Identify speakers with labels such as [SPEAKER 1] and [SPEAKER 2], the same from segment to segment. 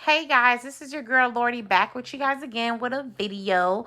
[SPEAKER 1] Hey guys, this is your girl Lordy back with you guys again with a video.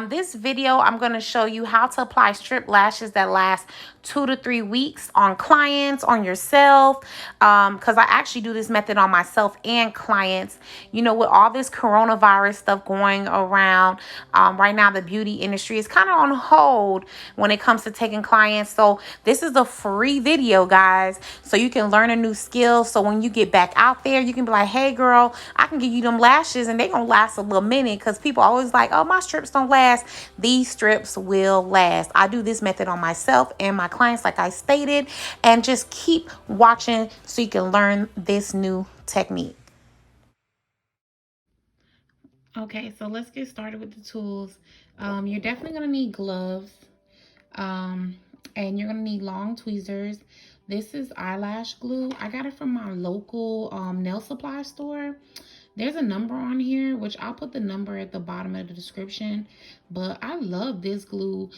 [SPEAKER 1] This video I'm going to show you how to apply strip lashes that last 2 to 3 weeks on clients, on yourself, because I actually do this method on myself and clients. You know, with all this coronavirus stuff going around right now, the beauty industry is kind of on hold when it comes to taking clients. So this is a free video, guys, so you can learn a new skill. So when you get back out there, you can be like, hey girl, I can give you them lashes and they gonna last a little minute, because people always like, oh, my strips don't last. These strips will last. I do this method on myself and my clients, like I stated, and just keep watching so you can learn this new technique. Okay, so let's get started with the tools. You're definitely gonna need gloves, um, and you're gonna need long tweezers. This is eyelash glue. I got it from my local nail supply store. There's a number on here, which I'll put the number at the bottom of the description. But I love this glue.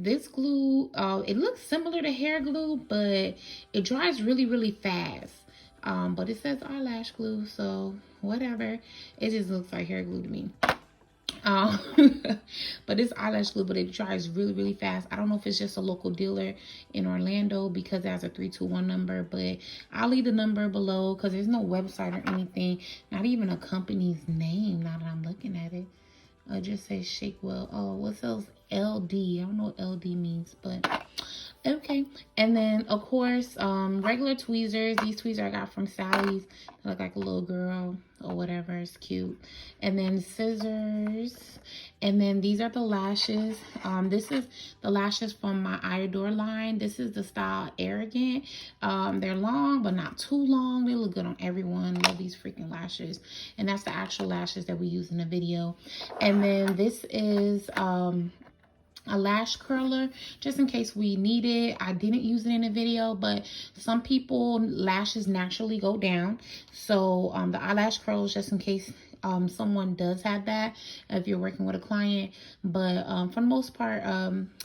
[SPEAKER 1] This glue, it looks similar to hair glue, but it dries really, really fast. But it says eyelash glue, so whatever. It just looks like hair glue to me. Um, but it's eyelash glue, but it dries really, really fast. I don't know if it's just a local dealer in Orlando because it has a 321 number, but I'll leave the number below because there's no website or anything, not even a company's name now that I'm looking at it. It just says Shake Well. Oh, what sells LD? I don't know what LD means, but okay. And then of course, regular tweezers. These tweezers I got from Sally's. They look like a little girl or whatever. It's cute. And then scissors. And then these are the lashes. This is the lashes from my Adore line. This is the style Arrogant. They're long but not too long. They look good on everyone. Love these freaking lashes. And that's the actual lashes that we use in the video. And then this is a lash curler, just in case we need it. I didn't use it in the video, but some people lashes naturally go down, so the eyelash curls, just in case someone does have that if you're working with a client. But for the most part,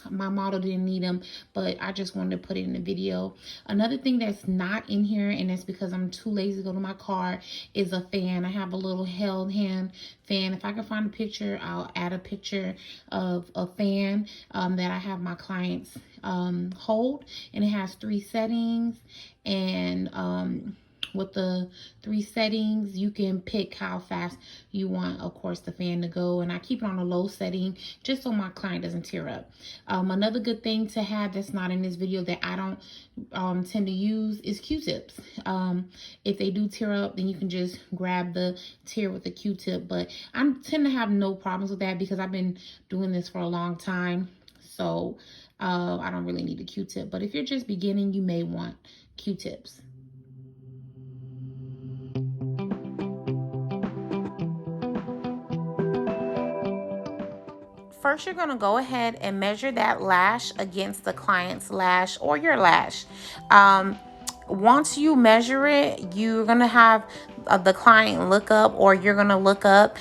[SPEAKER 1] my model didn't need them, but I just wanted to put it in the video. Another thing that's not in here, and that's because I'm too lazy to go to my car, is a fan. I have a little held hand fan. If I can find a picture, I'll add a picture of a fan that I have my clients hold, and it has 3 settings. And with the 3 settings, you can pick how fast you want, of course, the fan to go. And I keep it on a low setting just so my client doesn't tear up. Another good thing to have that's not in this video that I don't tend to use is Q-tips. If they do tear up, then you can just grab the tear with the Q-tip. But I tend to have no problems with that because I've been doing this for a long time. So I don't really need a Q-tip. But if you're just beginning, you may want Q-tips. First, you're going to go ahead and measure that lash against the client's lash or your lash. Once you measure it, you're going to have the client look up, or you're going to look up,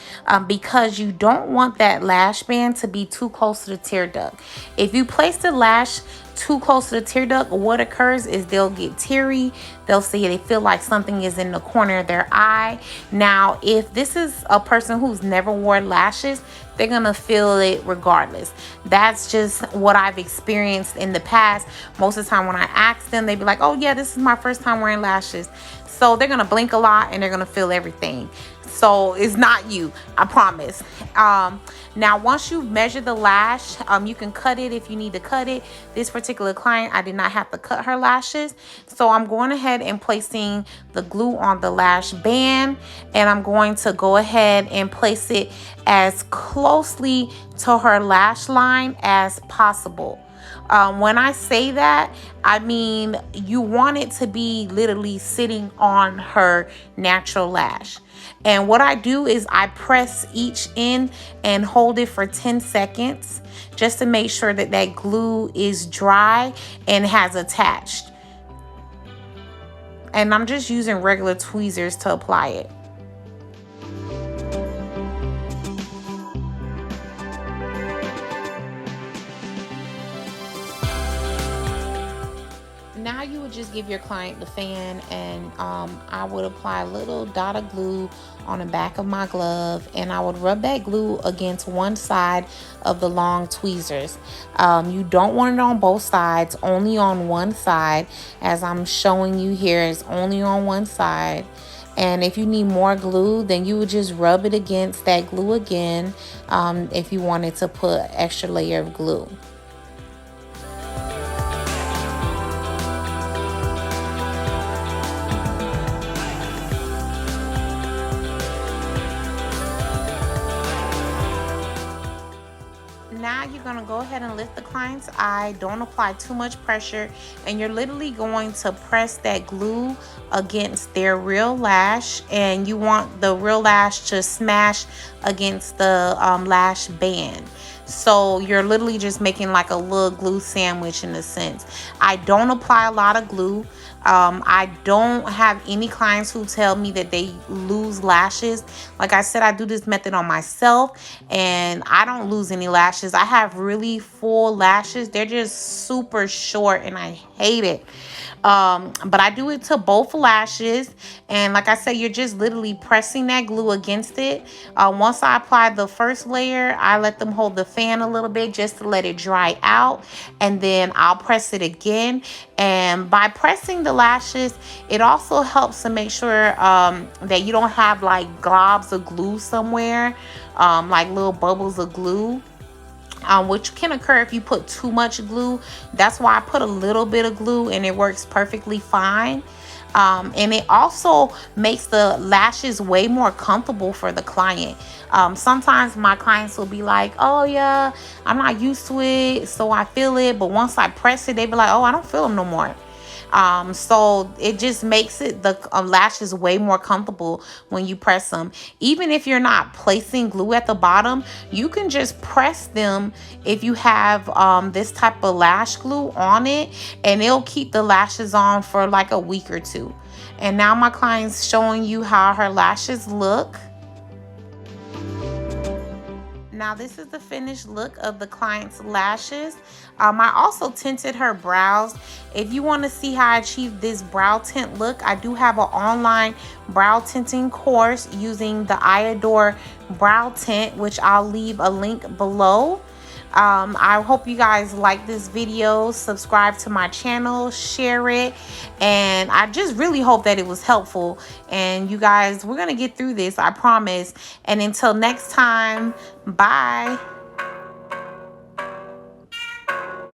[SPEAKER 1] because you don't want that lash band to be too close to the tear duct. If you place the lash too close to the tear duct, what occurs is they'll get teary. They'll see it. They feel like something is in the corner of their eye. Now, if this is a person who's never worn lashes, they're gonna feel it regardless. That's just what I've experienced in the past. Most of the time when I ask them, they'd be like, oh yeah, this is my first time wearing lashes. So they're gonna blink a lot and they're gonna feel everything. So it's not you, I promise. Now, once you measure the lash, you can cut it if you need to cut it. This particular client, I did not have to cut her lashes. So I'm going ahead and placing the glue on the lash band, and I'm going to go ahead and place it as closely to her lash line as possible. When I say that, I mean you want it to be literally sitting on her natural lash. And what I do is I press each end and hold it for 10 seconds just to make sure that that glue is dry and has attached. And I'm just using regular tweezers to apply it. now you would just give your client the fan, and I would apply a little dot of glue on the back of my glove, and I would rub that glue against one side of the long tweezers. You don't want it on both sides, only on one side. As I'm showing you here, it's only on one side. And if you need more glue, then you would just rub it against that glue again, if you wanted to put an extra layer of glue. Now you're going to go ahead and lift the client's eye. Don't apply too much pressure, and you're literally going to press that glue against their real lash, and you want the real lash to smash against the lash band. So you're literally just making like a little glue sandwich in a sense. I don't apply a lot of glue. I don't have any clients who tell me that they lose lashes. Like I said, I do this method on myself, and I don't lose any lashes. I have really full lashes. They're just super short, and I hate it. But I do it to both lashes, and like I said, you're just literally pressing that glue against it. Once I apply the first layer, I let them hold the fan a little bit just to let it dry out, and then I'll press it again. And by pressing the lashes, it also helps to make sure that you don't have like globs of glue somewhere, like little bubbles of glue. Which can occur if you put too much glue. That's why I put a little bit of glue, and it works perfectly fine. And it also makes the lashes way more comfortable for the client. Sometimes my clients will be like, oh yeah, I'm not used to it, so I feel it, but once I press it, they be like, oh, I don't feel them no more. So it just makes it the lashes way more comfortable when you press them. Even if you're not placing glue at the bottom, you can just press them if you have this type of lash glue on it, and it'll keep the lashes on for like a week or two. And now my client's showing you how her lashes look. Now this is the finished look of the client's lashes. I also tinted her brows. If you want to see how I achieved this brow tint look, I do have an online brow tinting course using the I Adore brow tint, which I'll leave a link below. I hope you guys like this video. Subscribe to my channel, share it, and I just really hope that it was helpful. And you guys, we're gonna get through this, I promise. And until next time, bye.